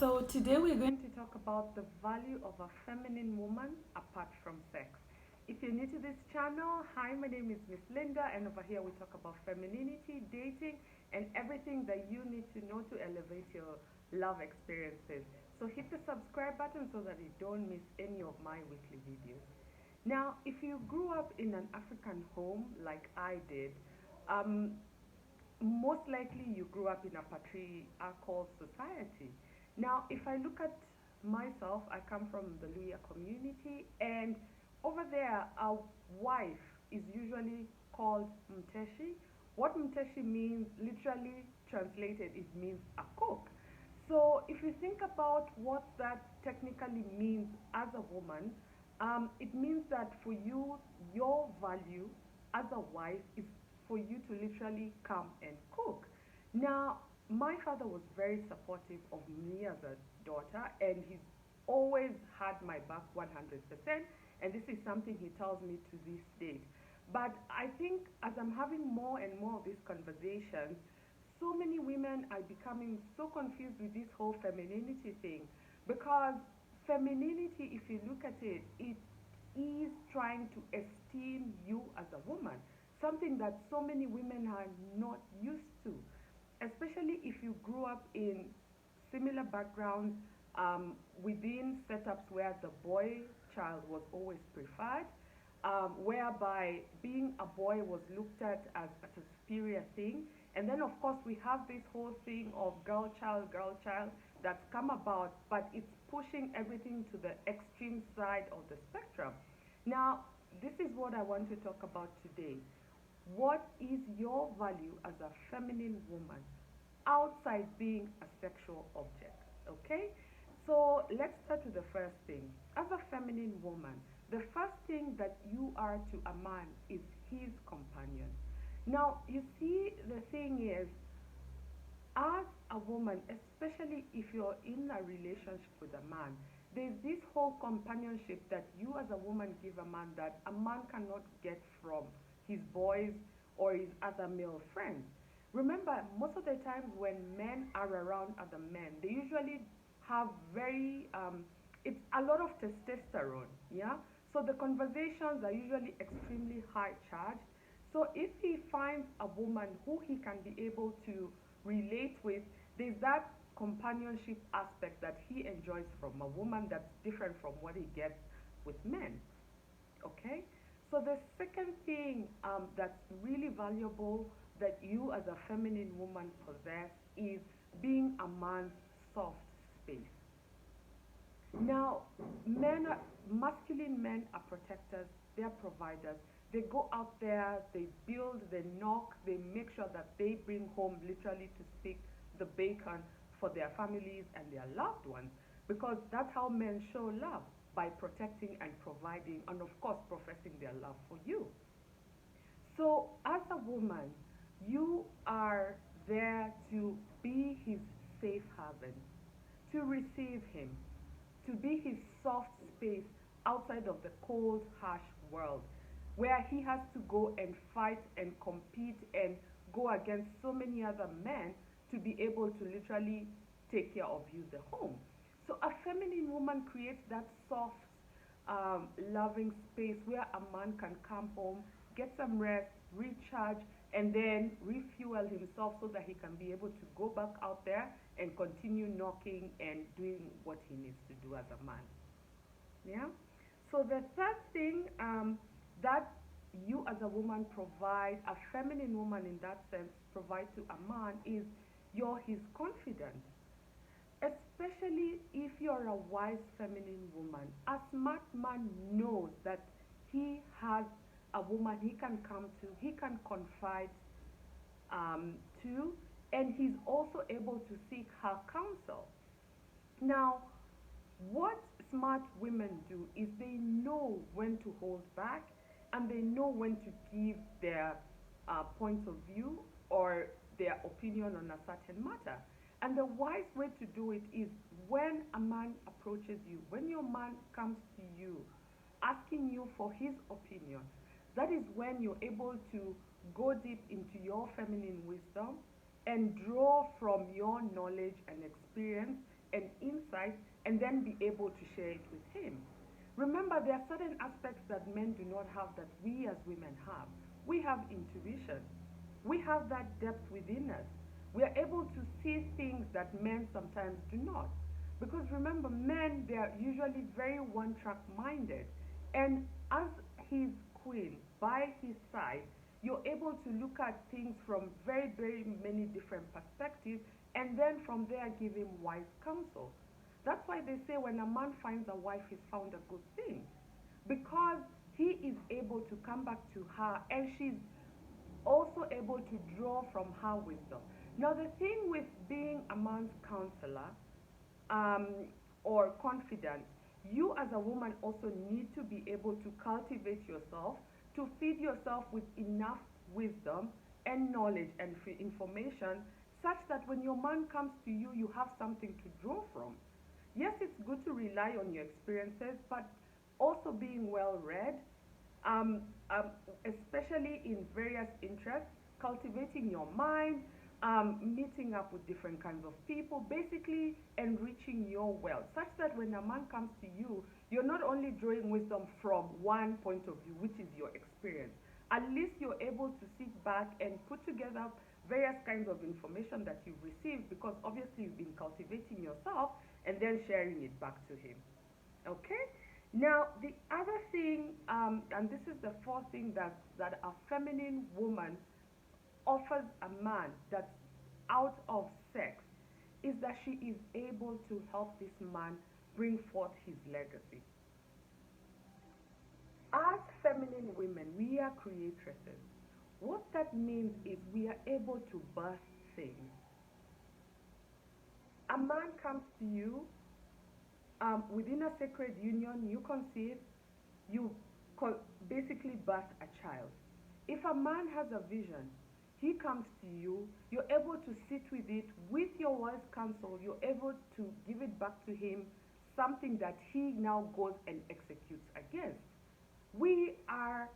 So today we're going to talk about the value of a feminine woman apart from sex. If you're new to this channel, hi, my name is Miss Linda, and over here we talk about femininity, dating, and everything that you need to know to elevate your love experiences. So hit the subscribe button so that you don't miss any of my weekly videos. Now, if you grew up in an African home like I did, um, most likely you grew up in a patriarchal society. Now, if I look at myself, I come from the Luya community, and over there, a wife is usually called Mteshi. What Mteshi means, literally translated, it means a cook. So, if you think about what that technically means as a woman, it means that for you, your value as a wife is for you to literally come and cook. Now, my father was very supportive of me as a daughter, and he's always had my back 100%. And this is something he tells me to this date. But I think as I'm having more and more of these conversations, so many women are becoming so confused with this whole femininity thing because femininity, if you look at it, it is trying to esteem you as a woman, something that so many women are not used to, especially if you grew up in similar backgrounds within setups where the boy child was always preferred, whereby being a boy was looked at as a superior thing. And then, of course, we have this whole thing of girl child that's come about, but it's pushing everything to the extreme side of the spectrum. Now, this is what I want to talk about today. What is your value as a feminine woman outside being a sexual object? Okay? So let's start with the first thing. As a feminine woman, the first thing that you are to a man is his companion. Now, you see, the thing is, as a woman, especially if you're in a relationship with a man, there's this whole companionship that you as a woman give a man that a man cannot get from his boys or his other male friends. Remember, most of the times when men are around other men, they usually have it's a lot of testosterone, yeah? So the conversations are usually extremely high charged. So if he finds a woman who he can be able to relate with, there's that companionship aspect that he enjoys from a woman that's different from what he gets with men. Okay? So the second thing that's really valuable that you as a feminine woman possess is being a man's soft space. Now, masculine men are protectors, they are providers. They go out there, they build, they knock, they make sure that they bring home, literally to speak, the bacon for their families and their loved ones. Because that's how men show love, by protecting and providing, and of course, professing their love for you. So, as a woman, you are there to be his safe haven, to receive him, to be his soft space outside of the cold, harsh world where he has to go and fight and compete and go against so many other men to be able to literally take care of you, the home. So a feminine woman creates that soft, loving space where a man can come home, get some rest, recharge, and then refuel himself so that he can be able to go back out there and continue knocking and doing what he needs to do as a man. Yeah? So the third thing that you as a woman provide, a feminine woman in that sense, provide to a man is you're his confidant. Especially if you're a wise feminine woman. A smart man knows that he has a woman he can come to, he can confide to, and he's also able to seek her counsel. Now, what smart women do is they know when to hold back and they know when to give their points of view or their opinion on a certain matter. And the wise way to do it is when a man approaches you, when your man comes to you asking you for his opinion, that is when you're able to go deep into your feminine wisdom and draw from your knowledge and experience and insight and then be able to share it with him. Remember, there are certain aspects that men do not have that we as women have. We have intuition. We have that depth within us. We are able to see things that men sometimes do not. Because remember, men, they are usually very one track minded. And as his queen, by his side, you're able to look at things from very, very many different perspectives and then from there give him wise counsel. That's why they say when a man finds a wife, he's found a good thing. Because he is able to come back to her and she's also able to draw from her wisdom. Now, the thing with being a man's counselor um, or confidant, you as a woman also need to be able to cultivate yourself, to feed yourself with enough wisdom and knowledge and information such that when your man comes to you, you have something to draw from. Yes, it's good to rely on your experiences, but also being well read, um, um, especially in various interests, cultivating your mind, meeting up with different kinds of people, basically enriching your wealth, such that when a man comes to you, you're not only drawing wisdom from one point of view, which is your experience. At least you're able to sit back and put together various kinds of information that you've received because obviously you've been cultivating yourself and then sharing it back to him. Okay? Now, the other thing, and this is the fourth thing that a feminine woman offers a man that's out of sex is that she is able to help this man bring forth his legacy. As feminine women, we are creatresses. What that means is we are able to birth things. A man comes to you within a sacred union, you conceive, you basically birth a child. If a man has a vision, he comes to you, you're able to sit with it with your wise counsel, you're able to give it back to him, something that he now goes and executes against. We are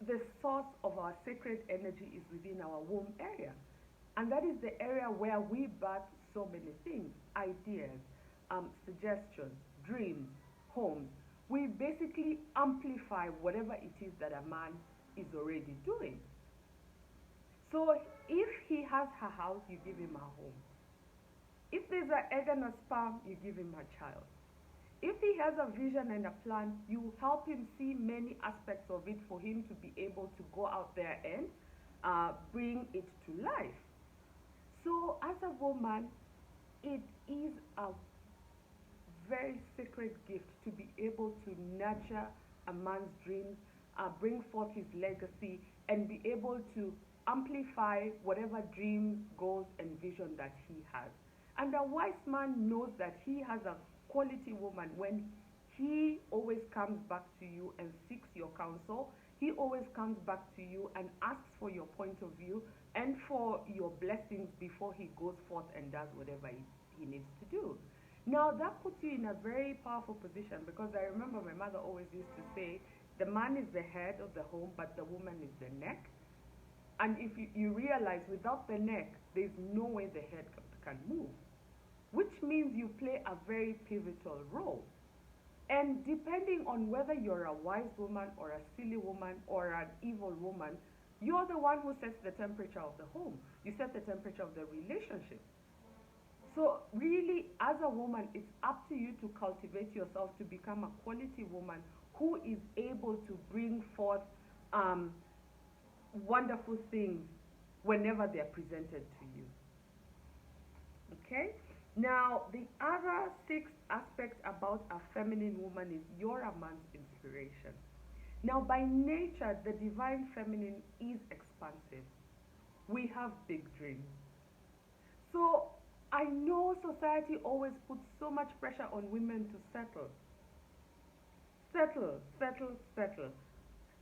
the source of our sacred energy is within our womb area. And that is the area where we birth so many things, ideas, suggestions, dreams, homes. We basically amplify whatever it is that a man is already doing. So if he has a house, you give him a home. If there's an egg and a sperm, you give him a child. If he has a vision and a plan, you help him see many aspects of it for him to be able to go out there and bring it to life. So as a woman, it is a very sacred gift to be able to nurture a man's dreams, bring forth his legacy, and be able to amplify whatever dreams, goals, and vision that he has. And a wise man knows that he has a quality woman when he always comes back to you and seeks your counsel. He always comes back to you and asks for your point of view and for your blessings before he goes forth and does whatever he needs to do. Now, that puts you in a very powerful position because I remember my mother always used to say, the man is the head of the home, but the woman is the neck. And if you realize without the neck, there's no way the head can move, which means you play a very pivotal role. And depending on whether you're a wise woman or a silly woman or an evil woman, you're the one who sets the temperature of the home. You set the temperature of the relationship. So really, as a woman, it's up to you to cultivate yourself to become a quality woman who is able to bring forth wonderful things whenever they're presented to you. Okay? Now, the other sixth aspect about a feminine woman is you're a man's inspiration. Now, by nature, the divine feminine is expansive. We have big dreams. So, I know society always puts so much pressure on women to settle. Settle, settle, settle.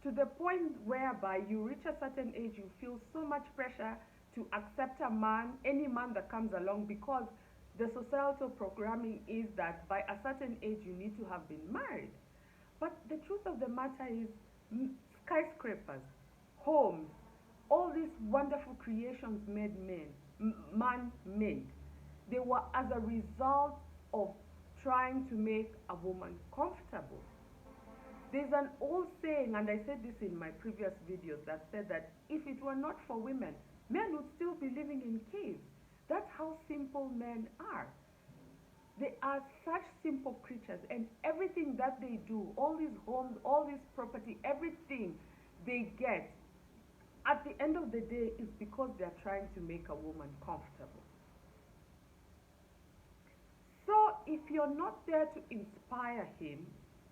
To the point whereby you reach a certain age, you feel so much pressure to accept a man, any man that comes along, because the societal programming is that by a certain age you need to have been married. But the truth of the matter is, skyscrapers, homes, all these wonderful creations made man made, they were as a result of trying to make a woman comfortable. There's an old saying, and I said this in my previous videos, that said that if it were not for women, men would still be living in caves. That's how simple men are. They are such simple creatures, and everything that they do, all these homes, all this property, everything they get, at the end of the day, is because they're trying to make a woman comfortable. So if you're not there to inspire him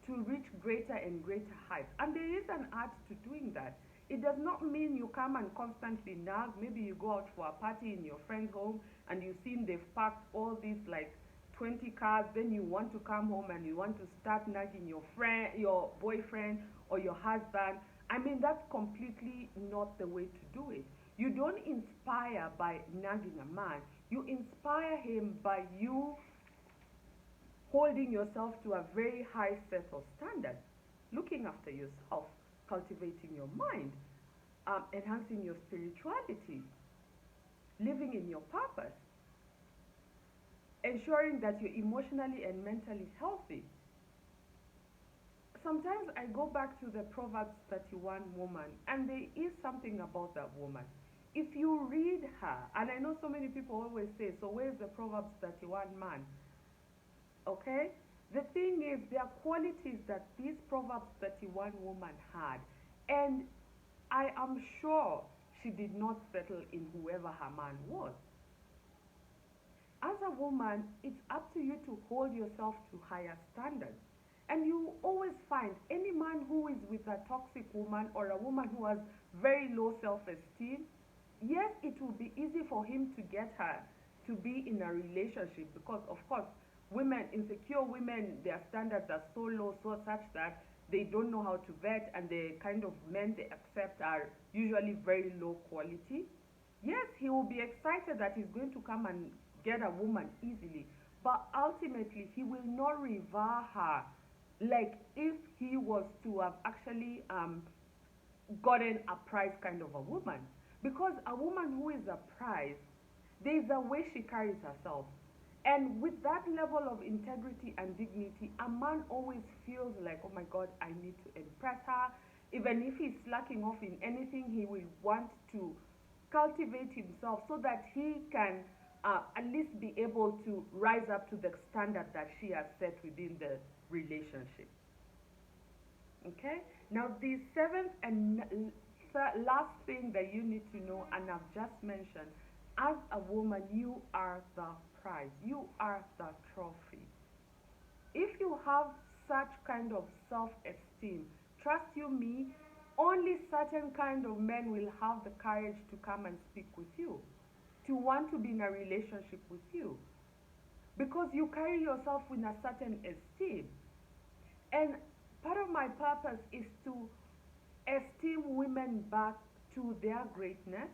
to reach greater and greater heights, and there is an art to doing that, it does not mean you come and constantly nag. Maybe you go out for a party in your friend's home and you've seen they've parked all these like 20 cars, then you want to come home and you want to start nagging your friend, your boyfriend, or your husband. I mean, that's completely not the way to do it. You don't inspire by nagging a man. You inspire him by you holding yourself to a very high set of standards, looking after yourself, cultivating your mind, enhancing your spirituality, living in your purpose, ensuring that you're emotionally and mentally healthy. Sometimes I go back to the Proverbs 31 woman, and there is something about that woman. If you read her, and I know so many people always say, so where's the Proverbs 31 man? Okay? The thing is, there are qualities that this Proverbs 31 woman had, and I am sure she did not settle in whoever her man was. As a woman, it's up to you to hold yourself to higher standards. And you always find any man who is with a toxic woman or a woman who has very low self-esteem, yes, it will be easy for him to get her to be in a relationship because, of course, women, insecure women, their standards are so low, so such that they don't know how to vet, and the kind of men they accept are usually very low quality. Yes, he will be excited that he's going to come and get a woman easily, but ultimately he will not revere her like if he was to have actually gotten a prize kind of a woman. Because a woman who is a prize, there is a way she carries herself. And with that level of integrity and dignity, a man always feels like, oh my God, I need to impress her. Even if he's slacking off in anything, he will want to cultivate himself so that he can at least be able to rise up to the standard that she has set within the relationship. Okay? Now, the seventh and last thing that you need to know, and I've just mentioned, as a woman, you are the prize. You are the trophy. If you have such kind of self-esteem, trust you me, only certain kind of men will have the courage to come and speak with you, to want to be in a relationship with you, because you carry yourself with a certain esteem. And part of my purpose is to esteem women back to their greatness,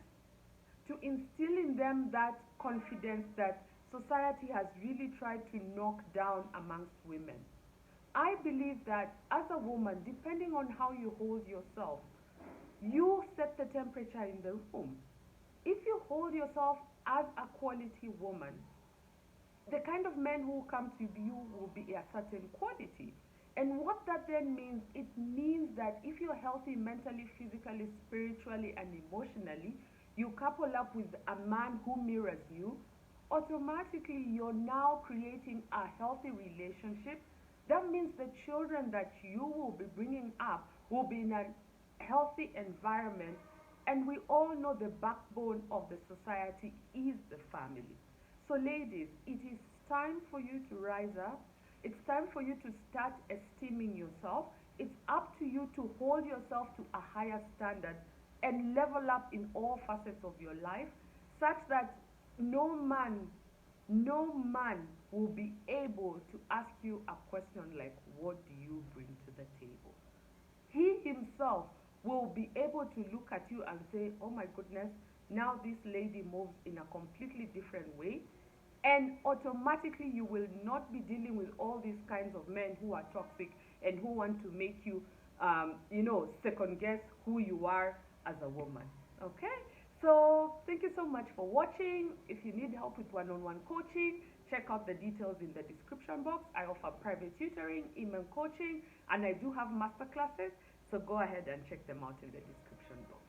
to instill in them that confidence that society has really tried to knock down amongst women. I believe that as a woman, depending on how you hold yourself, you set the temperature in the room. If you hold yourself as a quality woman, the kind of men who come to you will be a certain quality. And what that then means, it means that if you're healthy mentally, physically, spiritually, and emotionally, you couple up with a man who mirrors you, automatically you're now creating a healthy relationship. That means the children that you will be bringing up will be in a healthy environment. And we all know the backbone of the society is the family. So ladies, it is time for you to rise up. It's time for you to start esteeming yourself. It's up to you to hold yourself to a higher standard and level up in all facets of your life, such that no man will be able to ask you a question like, what do you bring to the table? He himself will be able to look at you and say, oh my goodness, now this lady moves in a completely different way. And automatically you will not be dealing with all these kinds of men who are toxic and who want to make you, second guess who you are as a woman. Okay? So thank you so much for watching. If you need help with one-on-one coaching, check out the details in the description box. I offer private tutoring, email coaching, and I do have masterclasses. So go ahead and check them out in the description box.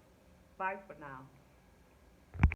Bye for now.